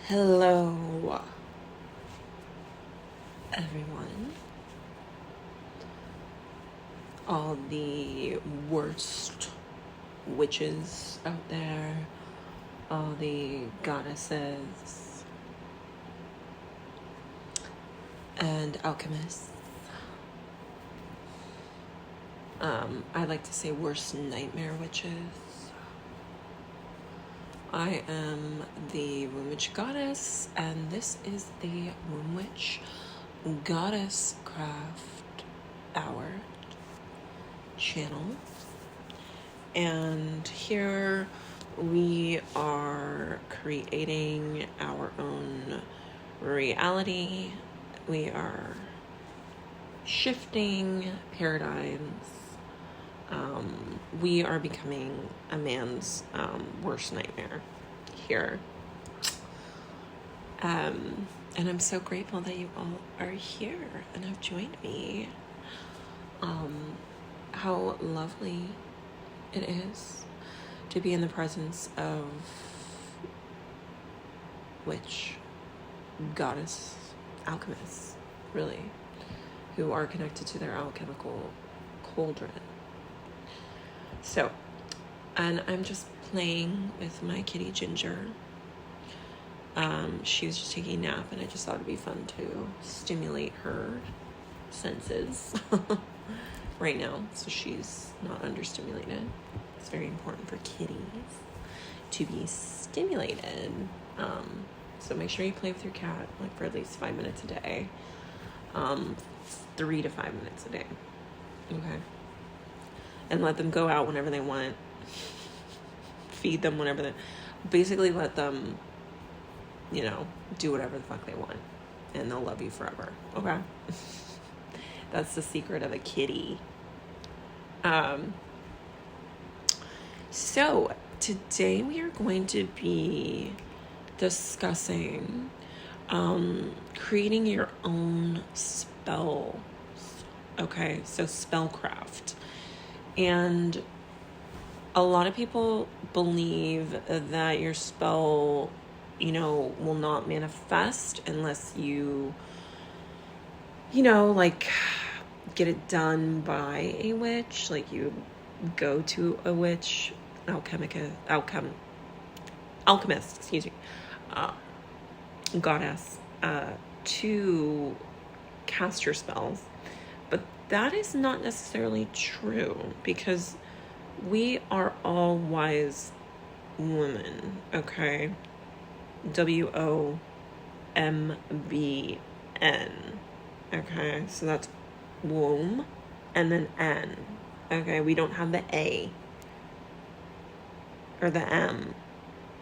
Hello, everyone. All the worst witches out there, all the goddesses and alchemists. I like to say worst nightmare witches. I am the Wombwiitch goddess, and this is the Wombwiitch Goddess Craft Hour channel. And here we are creating our own reality. We are shifting paradigms. We are becoming a man's worst nightmare here. And I'm so grateful that you all are here and have joined me. How lovely it is to be in the presence of witch, goddess, alchemists, really, who are connected to their alchemical cauldron. So, and I'm just playing with my kitty Ginger. She was just taking a nap, and I just thought it'd be fun to stimulate her senses right now, so she's not understimulated. It's very important for kitties to be stimulated. So make sure you play with your cat like for at least 5 minutes a day. 3 to 5 minutes a day. Okay. And let them go out whenever they want. Feed them whenever they... Basically let them, do whatever the fuck they want. And they'll love you forever. Okay? That's the secret of a kitty. So, today we are going to be discussing creating your own spells. Okay? So, spellcraft. And a lot of people believe that your spell, will not manifest unless you, get it done by a witch. Like you go to a witch, alchemist, goddess, to cast your spells. But that is not necessarily true, because we are all wise women, okay? WOMBN. Okay, so that's womb and then N. Okay, we don't have the A or the M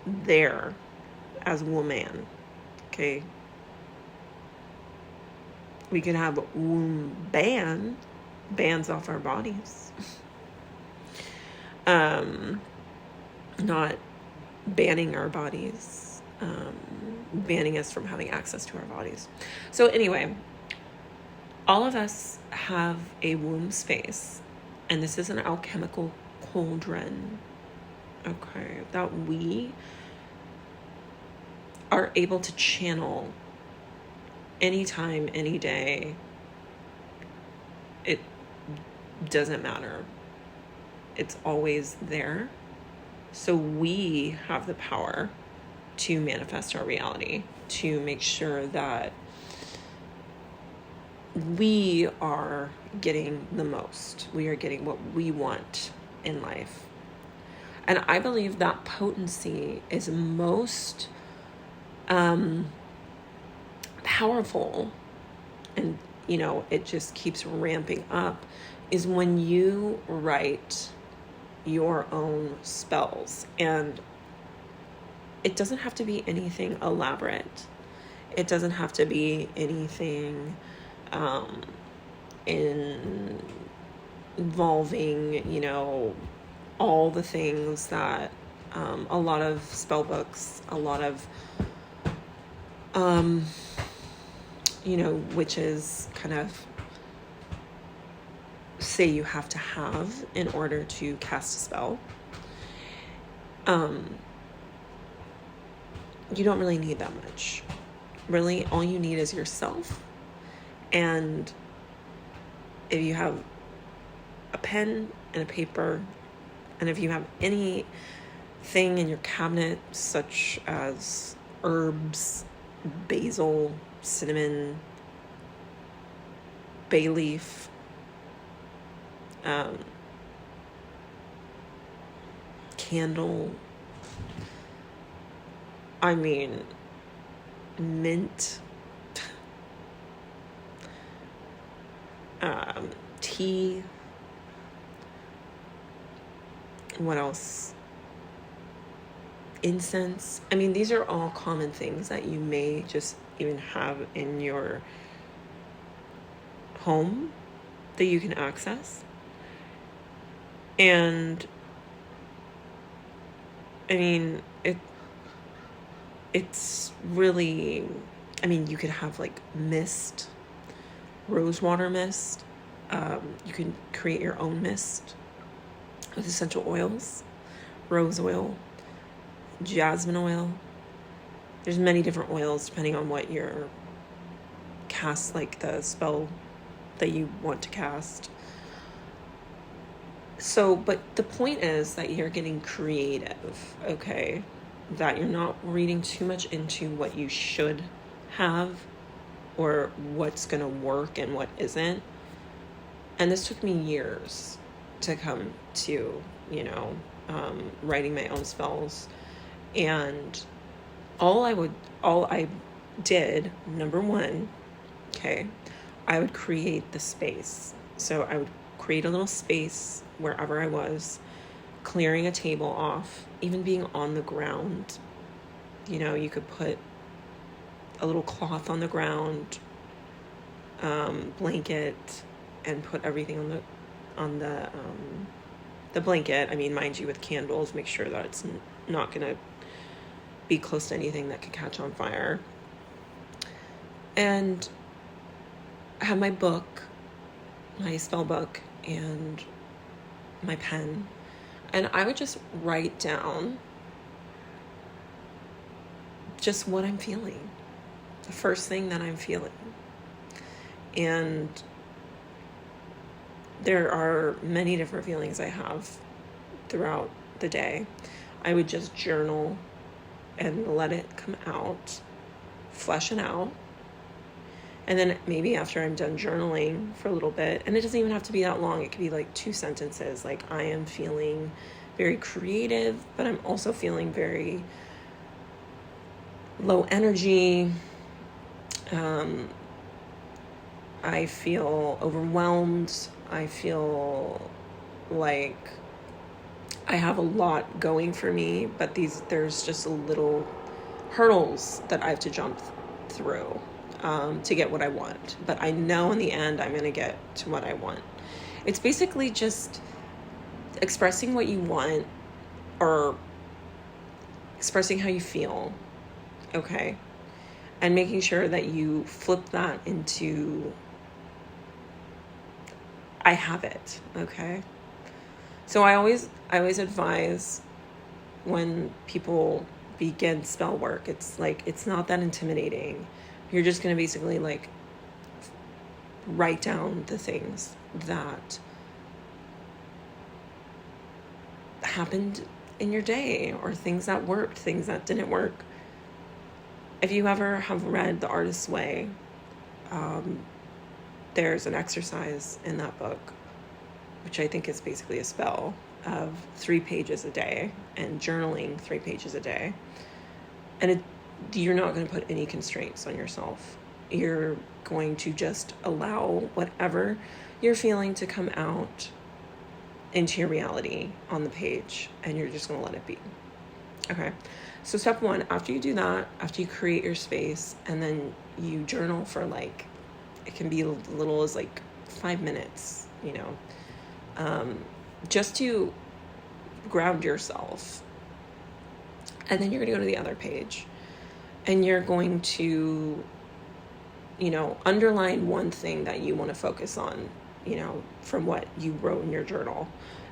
there as woman. Okay. We could have womb bands off our bodies. Not banning our bodies, banning us from having access to our bodies. So anyway, all of us have a womb space, and this is an alchemical cauldron, okay, that we are able to channel anytime, any day. It doesn't matter. It's always there. So we have the power to manifest our reality, to make sure that we are getting the most. We are getting what we want in life. And I believe that potency is most powerful, and it just keeps ramping up, is when you write your own spells. And it doesn't have to be anything elaborate. It doesn't have to be anything involving all the things that a lot of spell books, a lot of witches kind of say you have to have in order to cast a spell. you don't really need that much. Really, all you need is yourself. And if you have a pen and a paper, and if you have anything in your cabinet, such as herbs, basil, cinnamon, bay leaf, candle, mint, tea, what else? Incense. These are all common things that you may just even have in your home that you can access. And it's really, you could have like mist, rosewater mist. You can create your own mist with essential oils, rose oil, jasmine oil. There's many different oils depending on what your cast, like the spell that you want to cast. So, but the point is that you're getting creative, okay? That you're not reading too much into what you should have or what's going to work and what isn't. And this took me years to come to, writing my own spells. And all I did, number one, okay, I would create the space. So I would create a little space wherever I was, clearing a table off, even being on the ground. You could put a little cloth on the ground, blanket, and put everything on the blanket. Mind you, with candles, make sure that it's not gonna be close to anything that could catch on fire. And I have my book, my spell book, and my pen, and I would just write down just what I'm feeling, the first thing that I'm feeling. And there are many different feelings I have throughout the day. I would just journal and let it come out, flesh it out. And then maybe after I'm done journaling for a little bit, and it doesn't even have to be that long, it could be like 2 sentences, like, I am feeling very creative, but I'm also feeling very low energy. I feel overwhelmed. I feel like I have a lot going for me, but there's just a little hurdles that I have to jump through to get what I want. But I know in the end I'm going to get to what I want. It's basically just expressing what you want, or expressing how you feel, okay? And making sure that you flip that into, I have it, okay? So I always advise when people begin spell work, it's like, it's not that intimidating. You're just going to basically like write down the things that happened in your day, or things that worked, things that didn't work. If you ever have read The Artist's Way, there's an exercise in that book, which I think is basically a spell of 3 pages a day and journaling 3 pages a day. And you're not going to put any constraints on yourself. You're going to just allow whatever you're feeling to come out into your reality on the page, and you're just going to let it be. Okay. So step 1, after you do that, after you create your space, and then you journal for like, it can be as little as like 5 minutes, just to ground yourself. And then you're going to go to the other page, and you're going to, underline one thing that you want to focus on, from what you wrote in your journal.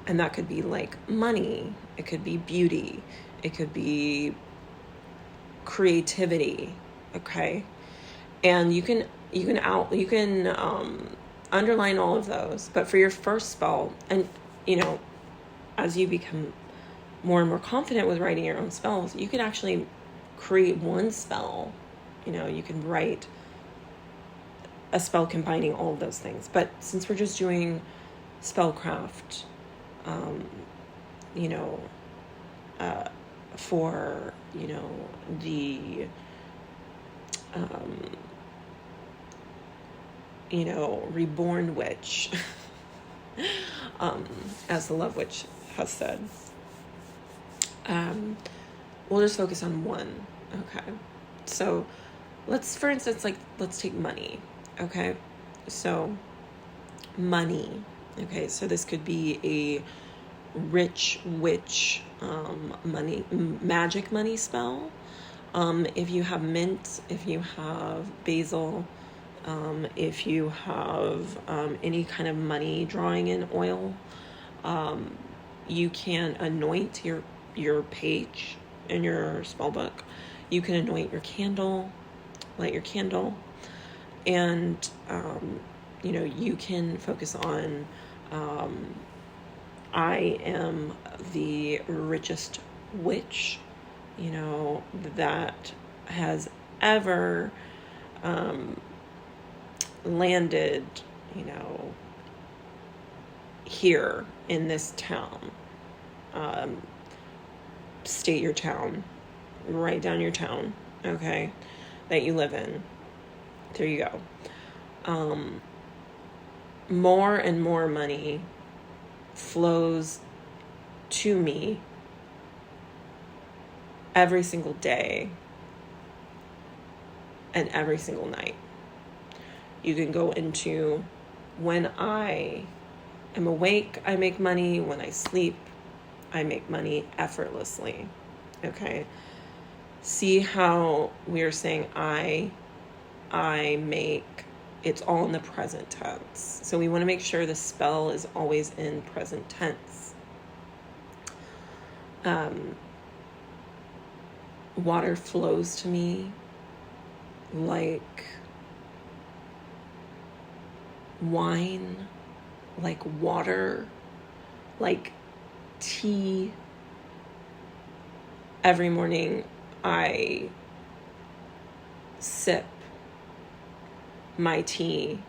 And that could be like money. It could be beauty. It could be creativity, okay? And you can underline all of those, but for your first spell, and as you become more and more confident with writing your own spells, you can actually create one spell. You can write a spell combining all of those things. But since we're just doing spellcraft, for, the, reborn witch, as the Love Witch has said, we'll just focus on one. Okay. So for instance, let's take money. Okay. So money. Okay. So this could be a rich witch, magic money spell. If you have mint, if you have basil, if you have any kind of money drawing in oil, you can anoint your page in your spell book. You can anoint your candle, light your candle, and you can focus on I am the richest witch, that has ever landed, here in this town. State your town, write down your town, okay, that you live in. There you go. More and more money flows to me every single day and every single night. You can go into, when I am awake, I make money. When I sleep, I make money effortlessly. Okay. See how we are saying I make, it's all in the present tense. So we want to make sure the spell is always in present tense. Water flows to me like wine, like water, like tea. Every morning I sip my tea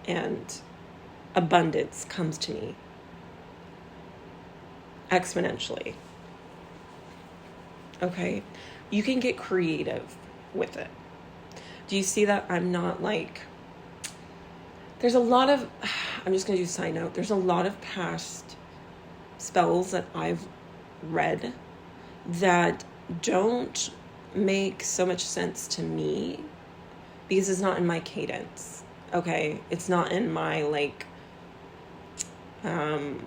and abundance comes to me exponentially. Okay, you can get creative with it. Do you see that I'm not there's a lot of, I'm just going to do a side note. There's a lot of past spells that I've read that don't make so much sense to me because it's not in my cadence. Okay. It's not in my kind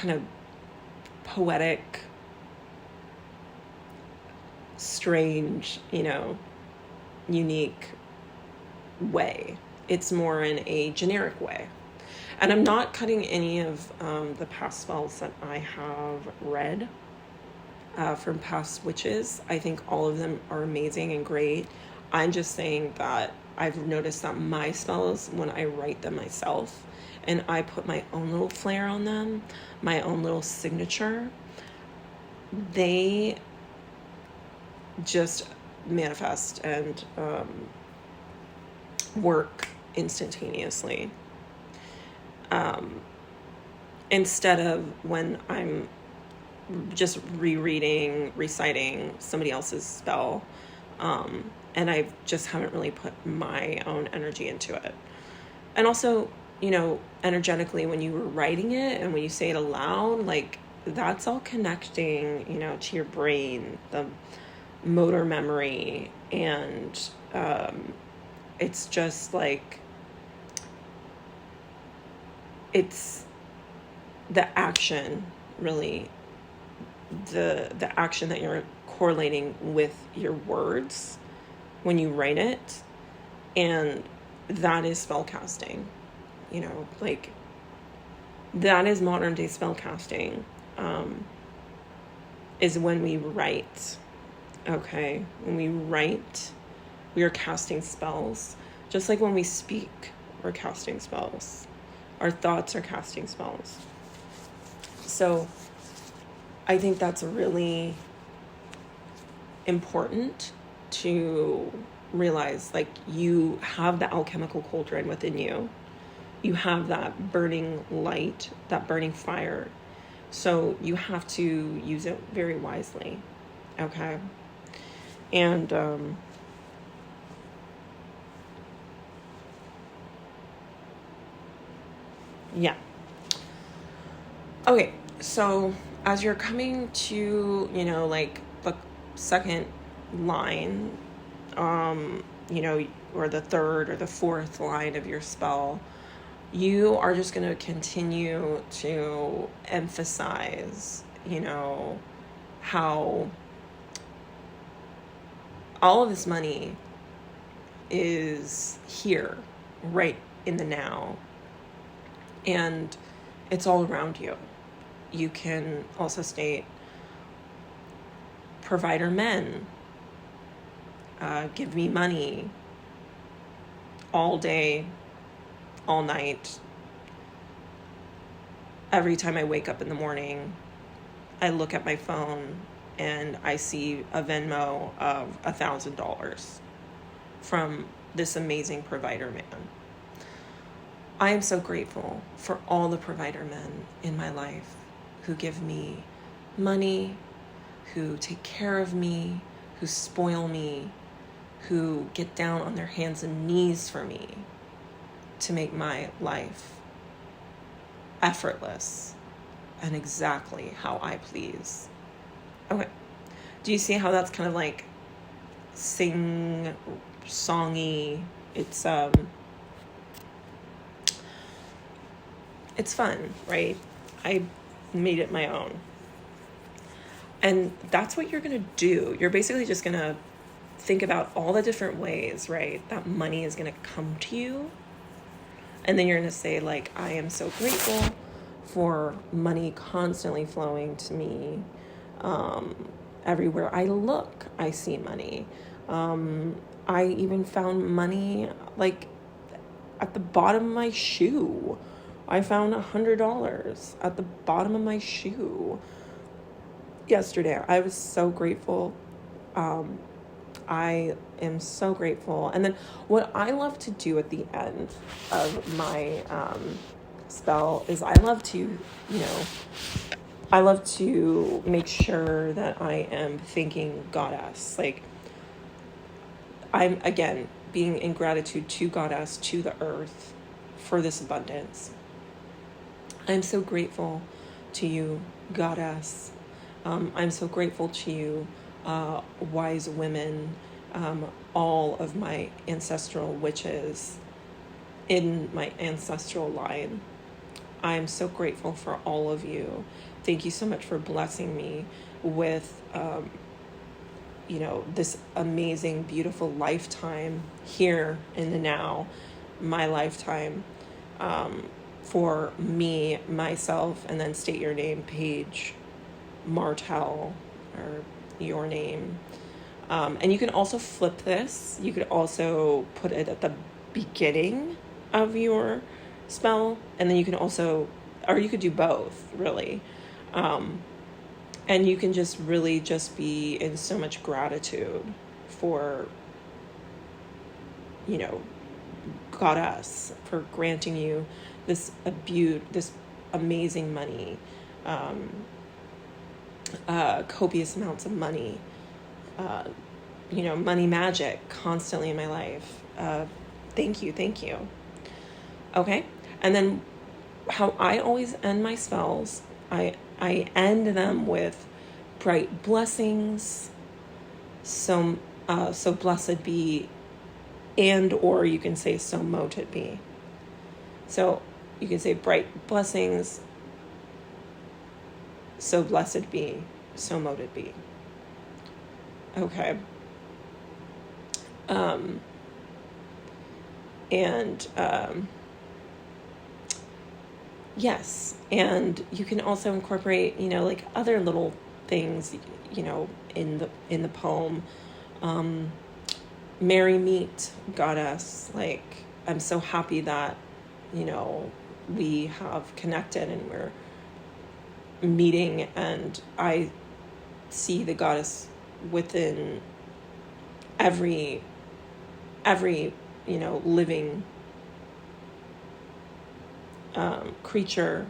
of poetic, strange, unique way. It's more in a generic way. And I'm not cutting any of the past spells that I have read from past witches. I think all of them are amazing and great. I'm just saying that I've noticed that my spells, when I write them myself and I put my own little flair on them, my own little signature, they just manifest and work instantaneously. Instead of when I'm just reciting somebody else's spell, and I just haven't really put my own energy into it. And also, energetically, when you were writing it and when you say it aloud, that's all connecting, to your brain, the motor memory, and it's just it's the action, really, the action that you're correlating with your words when you write it, and that is spellcasting. That is modern day spellcasting, is when we write Okay? When we write, we are casting spells. Just like when we speak, we're casting spells. Our thoughts are casting spells. So I think that's really important to realize, like, you have the alchemical cauldron within you. You have that burning light, that burning fire. So you have to use it very wisely. Okay? And yeah. Okay, so as you're coming to, like the second line, or the third or the fourth line of your spell, you are just going to continue to emphasize, how all of this money is here, right in the now, and it's all around you. You can also state, provider men, give me money all day, all night. Every time I wake up in the morning, I look at my phone and I see a Venmo of $1,000 from this amazing provider man. I am so grateful for all the provider men in my life who give me money, who take care of me, who spoil me, who get down on their hands and knees for me to make my life effortless and exactly how I please. Okay. Do you see how that's kind of like songy? It's fun, right? I made it my own. And that's what you're going to do. You're basically just going to think about all the different ways, right, that money is going to come to you. And then you're going to say, like, I am so grateful for money constantly flowing to me. Everywhere I look, I see money. I even found money, like, at the bottom of my shoe. I found $100 at the bottom of my shoe yesterday. I was so grateful. I am so grateful. And then what I love to do at the end of my spell is I love to make sure that I am thanking Goddess. Like, I'm, again, being in gratitude to Goddess, to the earth, for this abundance. I'm so grateful to you, Goddess. I'm so grateful to you, wise women, all of my ancestral witches in my ancestral line. I'm so grateful for all of you. Thank you so much for blessing me with, this amazing, beautiful lifetime here in the now, my lifetime, for me, myself, and then state your name, Paige Martell, or your name. And you can also flip this. You could also put it at the beginning of your spell, and then you can also, or you could do both, really. And you can just really just be in so much gratitude for, Goddess, for granting you this amazing money, copious amounts of money, money magic constantly in my life. Thank you. Okay. And then how I always end my spells, I end them with bright blessings. So blessed be, and, or you can say, so mote it be. So you can say bright blessings, so blessed be, so mote it be. Okay. Yes. And you can also incorporate, like other little things, in the poem. Merry meet, goddess. Like, I'm so happy that, we have connected and we're meeting, and I see the goddess within every living creature,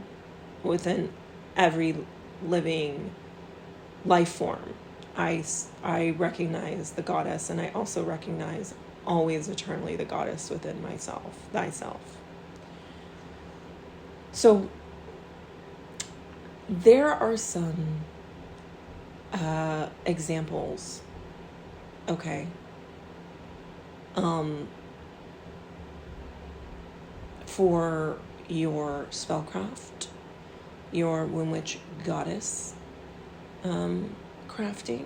within every living life form. I recognize the goddess, and I also recognize always eternally the goddess within thyself. So there are some examples, okay, for your spellcraft, your Wombwiitch goddess crafting,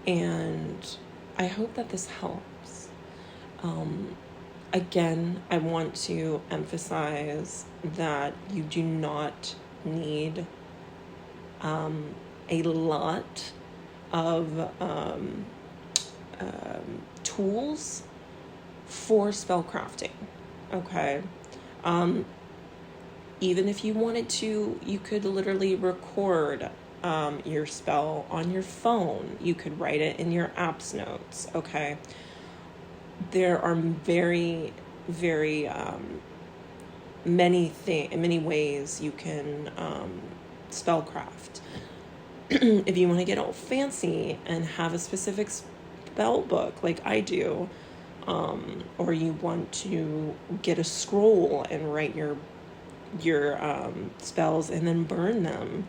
and I hope that this helps. Again, I want to emphasize that you do not need a lot of tools for spellcrafting, okay? Even if you wanted to, you could literally record your spell on your phone. You could write it in your app's notes, okay? There are very, very many ways you can spellcraft. If you want to get all fancy and have a specific spell book like I do, or you want to get a scroll and write your spells and then burn them.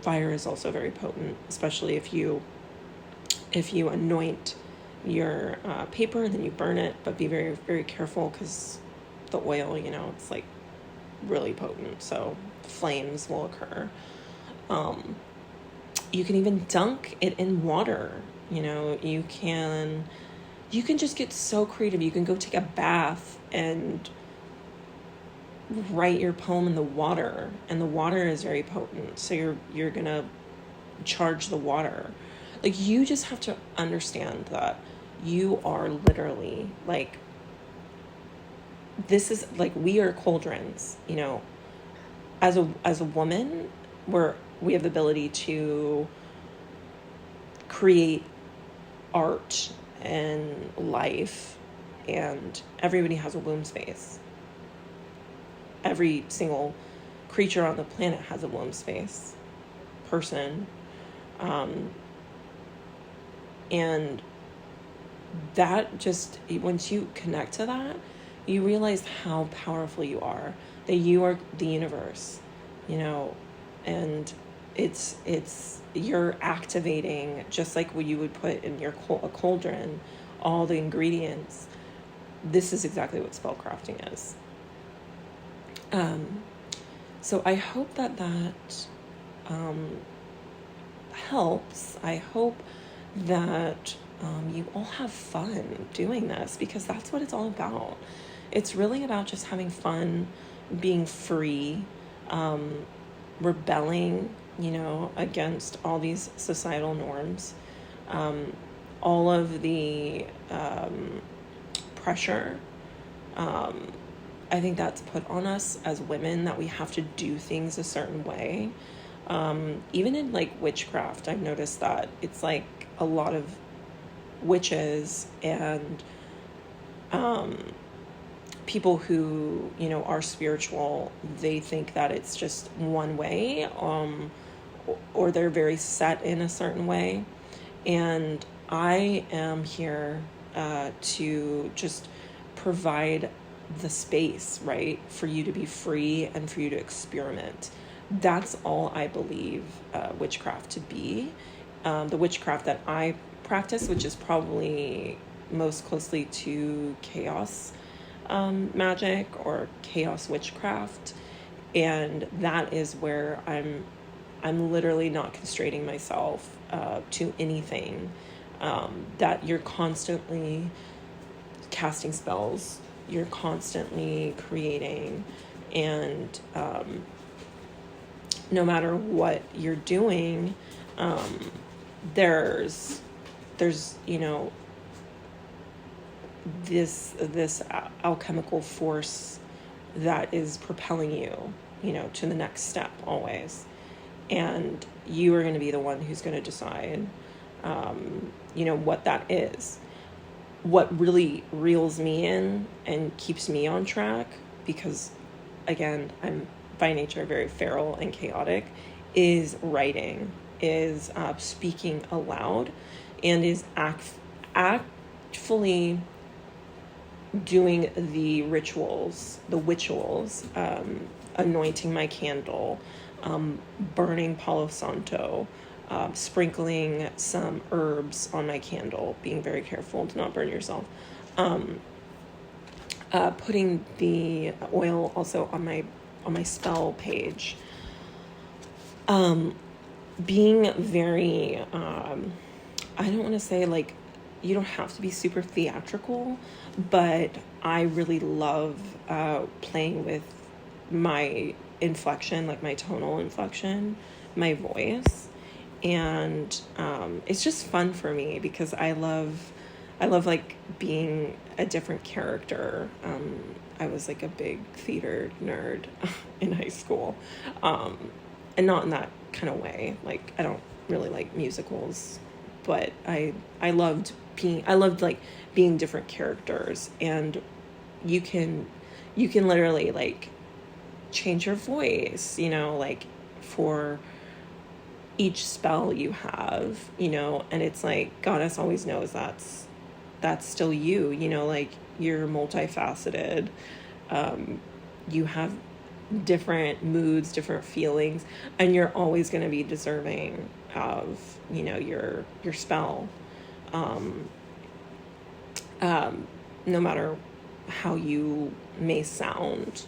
Fire is also very potent, especially if you anoint your paper and then you burn it, but be very, very careful because the oil, it's like really potent, so flames will occur. You can even dunk it in water. You can just get so creative. You can go take a bath and write your poem in the water, and the water is very potent, so you're gonna charge the water. Like, you just have to understand that you are literally like, this is like, we are cauldrons. As a woman, we have the ability to create art and life, and everybody has a womb space. Every single creature on the planet has a womb space, person, and that just, once you connect to that, you realize how powerful you are, that you are the universe, and you're activating, just like what you would put in a cauldron, all the ingredients. This is exactly what spellcrafting is. So I hope that helps. I hope that you all have fun doing this, because that's what it's all about. It's really about just having fun, being free, rebelling, against all these societal norms, all of the pressure. I think that's put on us as women, that we have to do things a certain way. Even in like witchcraft, I've noticed that it's like a lot of witches and people who, are spiritual, they think that it's just one way, or they're very set in a certain way. And I am here to just provide the space, right, for you to be free and for you to experiment. That's all I believe witchcraft to be. The witchcraft that I practice, which is probably most closely to chaos magic or chaos witchcraft, and that is where I'm literally not constraining myself to anything. That you're constantly casting spells, you're constantly creating, and no matter what you're doing, there's you know, this alchemical force that is propelling you, you know, to the next step always. And you are going to be the one who's going to decide, you know, what that is. What really reels me in and keeps me on track, because, again, I'm by nature very feral and chaotic, is writing, is speaking aloud, and is actually doing the rituals, anointing my candle, burning Palo Santo, sprinkling some herbs on my candle, being very careful to not burn yourself, putting the oil also on my spell page, being very, I don't want to say, like, you don't have to be super theatrical, but I really love playing with my inflection, like my tonal inflection, my voice. And it's just fun for me because I love like being a different character. I was like a big theater nerd in high school, and not in that kind of way. Like, I don't really like musicals, but I loved like being different characters, and you can literally like change your voice, you know, like for each spell you have, you know, and it's like Goddess always knows that's still you, you know, like you're multifaceted. You have different moods, different feelings, and you're always going to be deserving of, you know, your spell. No matter how you may sound,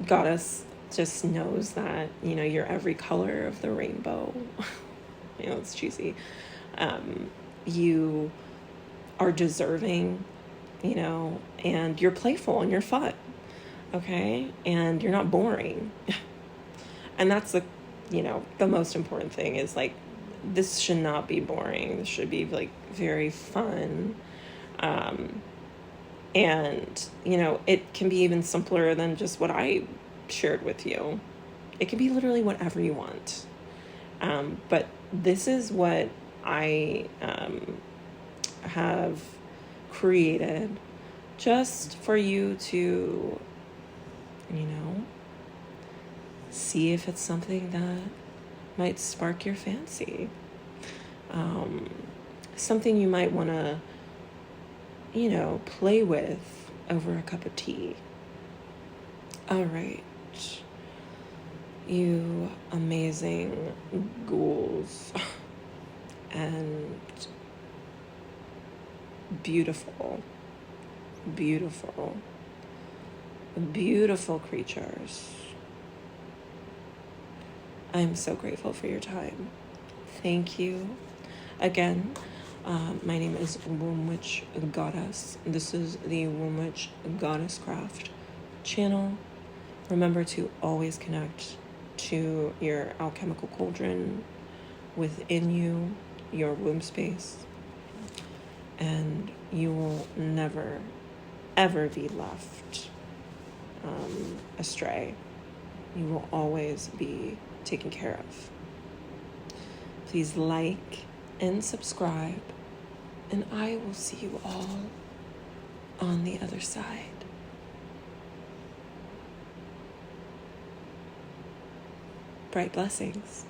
Goddess just knows that, you know, you're every color of the rainbow. You know, it's cheesy. You are deserving, you know, and you're playful and you're fun. Okay. And you're not boring. And that's the, you know, the most important thing is like, this should not be boring. This should be like very fun. And, you know, it can be even simpler than just what I shared with you. It can be literally whatever you want. But this is what I have created just for you to, you know, see if it's something that might spark your fancy. Something you might want to, you know, play with over a cup of tea. All right. You amazing ghouls and beautiful creatures. I'm so grateful for your time. Thank you. Again, my name is Wombwiitch Goddess. This is the Wombwiitch Goddess Craft channel. Remember to always connect to your alchemical cauldron within you, your womb space, and you will never, ever be left astray. You will always be taken care of. Please like and subscribe, and I will see you all on the other side. Bright blessings.